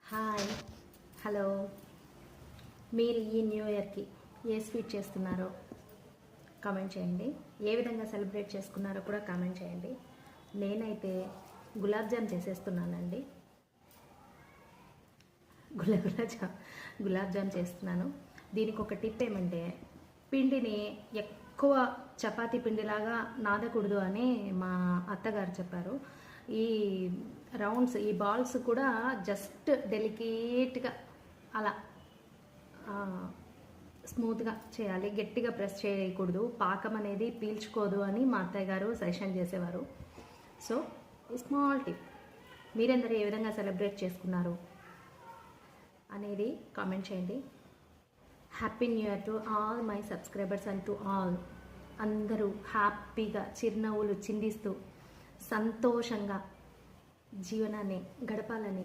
Hi, hello. మీరు ఈ new ఇయర్కి ఏ స్వీట్ చేస్తున్నారో కామెంట్ చేయండి. ఏ విధంగా సెలబ్రేట్ చేసుకున్నారో కూడా కామెంట్ చేయండి. నేనైతే గులాబ్ జామ్ చేసేస్తున్నానండి. గులాబ్ జామ్ చేస్తున్నాను. దీనికి ఒక టిప్ ఏమంటే, పిండిని ఎక్కువ చపాతీ పిండిలాగా నాదకూడదు అని మా అత్తగారు చెప్పారు. ఈ రౌండ్స్, ఈ బాల్స్ కూడా జస్ట్ డెలికేట్గా అలా స్మూత్గా చేయాలి, గట్టిగా ప్రెస్ చేయకూడదు, పాకం అనేది పీల్చుకోదు అని మా అత్తయ్య గారు సజెషన్ చేసేవారు. So small tip. మీరందరూ ఏ విధంగా సెలబ్రేట్ చేసుకున్నారు అనేది కామెంట్ చేయండి. Happy new year to all my subscribers and to all. అందరూ హ్యాపీగా చిరునవ్వులు చిందిస్తూ సంతోషంగా జీవనాన్ని గడపాలని